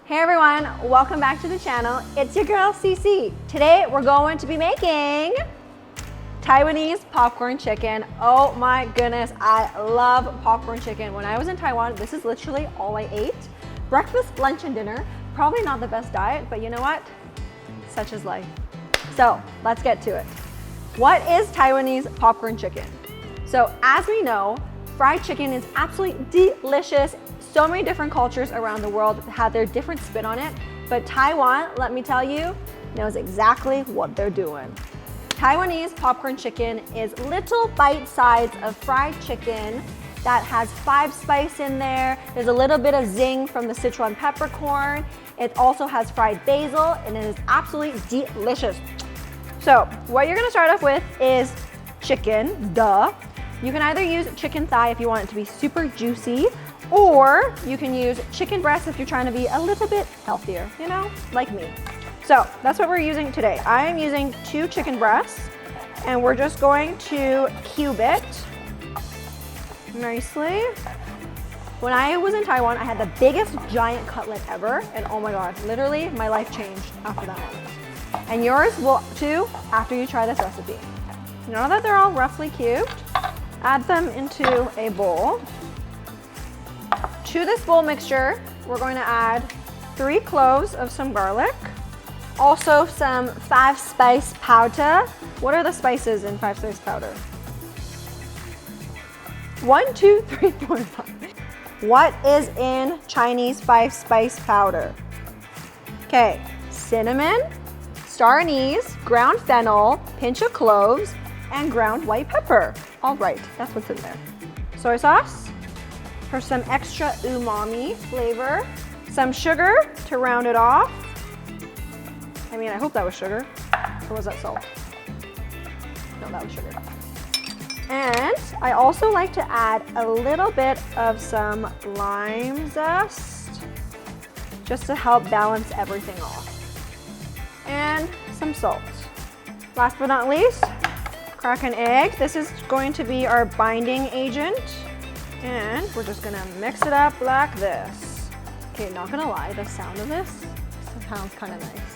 Hey everyone, welcome back to the channel. It's your girl CC. Today we're going to be making Taiwanese popcorn chicken. Oh my goodness, I love popcorn chicken. When I was in Taiwan, this is literally all I ate. Breakfast, lunch, and dinner. Probably not the best diet, but you know what? Such is life. So let's get to it. What is Taiwanese popcorn chicken? So as we know, fried chicken is absolutely delicious. So many different cultures around the world have their different spin on it, but Taiwan, let me tell you, knows exactly what they're doing. Taiwanese popcorn chicken is little bite sides of fried chicken that has 5 spice in there. There's a little bit of zing from the Sichuan peppercorn. It also has fried basil and it is absolutely delicious. So what you're gonna start off with is chicken, duh. You can either use chicken thigh if you want it to be super juicy, or you can use chicken breast if you're trying to be a little bit healthier, you know, like me. So that's what we're using today. I am using 2 chicken breasts and we're just going to cube it nicely. When I was in Taiwan, I had the biggest giant cutlet ever, and oh my God, literally my life changed after that one. And yours will too after you try this recipe. Now that they're all roughly cubed, add them into a bowl. To this bowl mixture, we're going to add 3 cloves of some garlic, also some 5 spice powder. What are the spices in 5 spice powder? 1, 2, 3, 4, 5. What is in Chinese 5 spice powder? Okay, cinnamon, star anise, ground fennel, pinch of cloves, and ground white pepper. All right, that's what's in there. Soy sauce for some extra umami flavor, some sugar to round it off. I mean, I hope that was sugar, or was that salt? No, that was sugar. And I also like to add a little bit of some lime zest, just to help balance everything off. And some salt. Last but not least, crack an egg. This is going to be our binding agent. And we're just gonna mix it up like this. Okay, not gonna lie, the sound of this sounds kind of nice.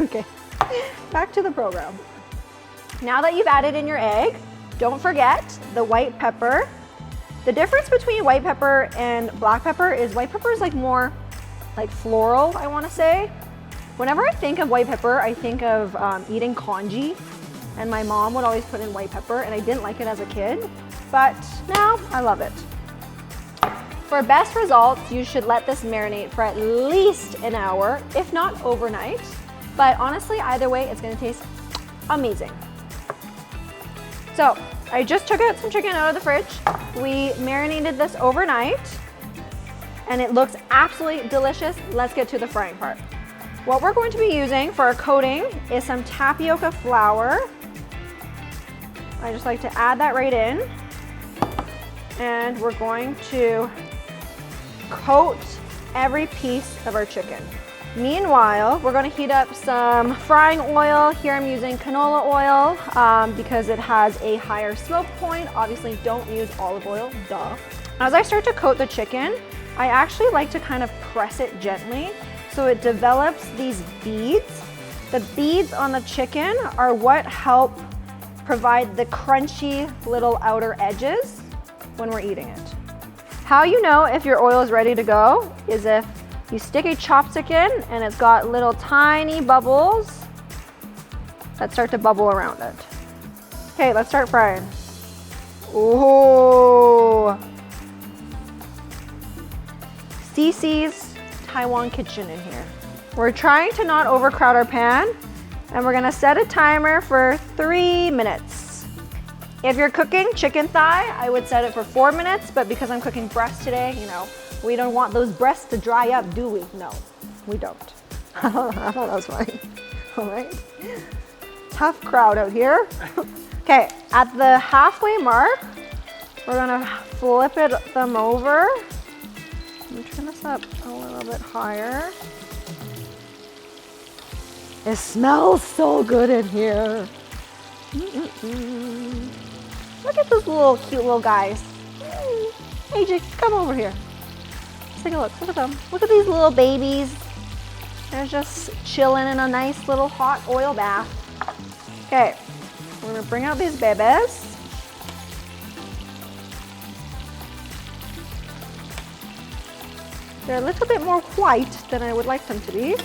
Okay, back to the program. Now that you've added in your egg, don't forget the white pepper. The difference between white pepper and black pepper is white pepper is like more like floral, I wanna say. Whenever I think of white pepper, I think of eating congee. And my mom would always put in white pepper, and I didn't like it as a kid, but now I love it. For best results, you should let this marinate for at least an hour, if not overnight. But honestly, either way, it's gonna taste amazing. So I just took out some chicken out of the fridge. We marinated this overnight, and it looks absolutely delicious. Let's get to the frying part. What we're going to be using for our coating is some tapioca flour. I just like to add that right in. And we're going to coat every piece of our chicken. Meanwhile, we're going to heat up some frying oil. Here I'm using canola oil because it has a higher smoke point. Obviously, don't use olive oil, duh. As I start to coat the chicken, I actually like to kind of press it gently so it develops these beads. The beads on the chicken are what help provide the crunchy little outer edges when we're eating it. How you know if your oil is ready to go is if you stick a chopstick in and it's got little tiny bubbles that start to bubble around it. Okay, let's start frying. Ooh. CC's Taiwan kitchen in here. We're trying to not overcrowd our pan, and we're gonna set a timer for 3 minutes. If you're cooking chicken thigh, I would set it for 4 minutes, but because I'm cooking breast today, you know, we don't want those breasts to dry up, do we? No, we don't. I thought that was fine. All right. Tough crowd out here. Okay, at the halfway mark, we're gonna flip them over. Let me turn this up a little bit higher. It smells so good in here. Look at those cute little guys. AJ, come over here. Let's take a look. Look at them. Look at these little babies. They're just chilling in a nice little hot oil bath. Okay, we're gonna bring out these babies. They're a little bit more white than I would like them to be,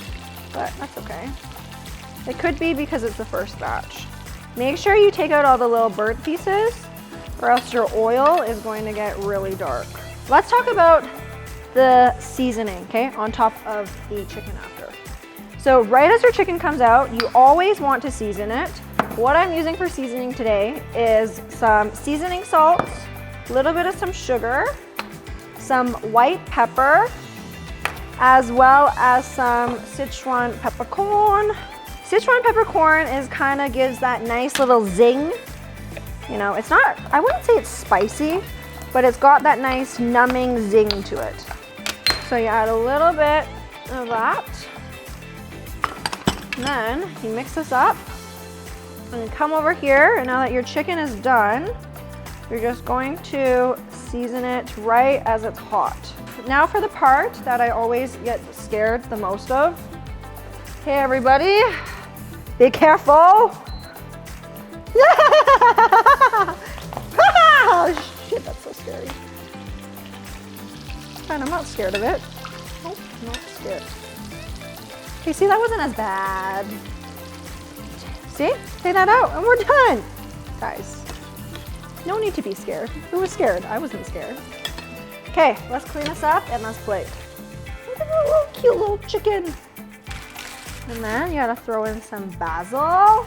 but that's okay. It could be because it's the first batch. Make sure you take out all the little burnt pieces or else your oil is going to get really dark. Let's talk about the seasoning, okay, on top of the chicken after. So right as your chicken comes out, you always want to season it. What I'm using for seasoning today is some seasoning salt, a little bit of some sugar, some white pepper, as well as some Sichuan peppercorn. Sichuan peppercorn kind of gives that nice little zing. You know, it's not, I wouldn't say it's spicy, but it's got that nice numbing zing to it. So you add a little bit of that. And then you mix this up and come over here, and now that your chicken is done, you're just going to season it right as it's hot. Now for the part that I always get scared the most of. Hey everybody, be careful. Oh shit, that's so scary. Fine, I'm not scared of it. Nope, not scared. Okay, see, that wasn't as bad. See, take that out and we're done. Guys, no need to be scared. Who was scared? I wasn't scared. Okay, let's clean this up and let's plate. Look at that little cute little chicken. And then you gotta throw in some basil.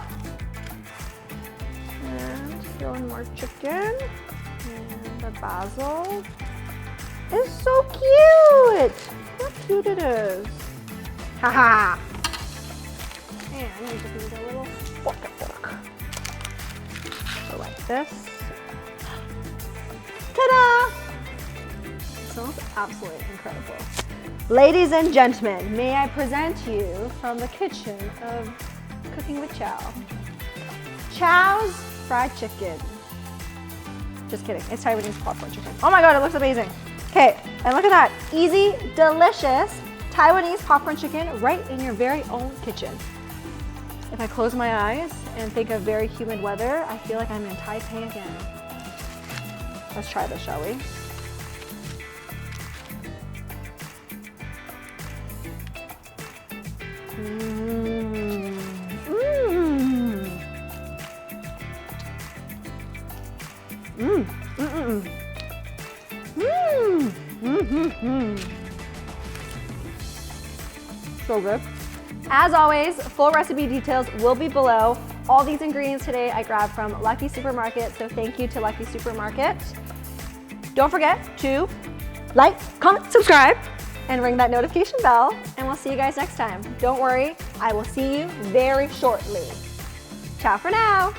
And throw in more chicken. And the basil is so cute. Look how cute it is. Haha. And you just need a little fork. So like this. Ta-da! It smells absolutely incredible. Ladies and gentlemen, may I present you from the kitchen of Cooking with Chow. Chow's fried chicken. Just kidding, it's Taiwanese popcorn chicken. Oh my God, it looks amazing. Okay, and look at that, easy, delicious Taiwanese popcorn chicken right in your very own kitchen. If I close my eyes and think of very humid weather, I feel like I'm in Taipei again. Let's try this, shall we? So good. As always, full recipe details will be below. All these ingredients today I grabbed from Lucky Supermarket, so thank you to Lucky Supermarket. Don't forget to like, comment, subscribe, and ring that notification bell, and we'll see you guys next time. Don't worry, I will see you very shortly. Ciao for now.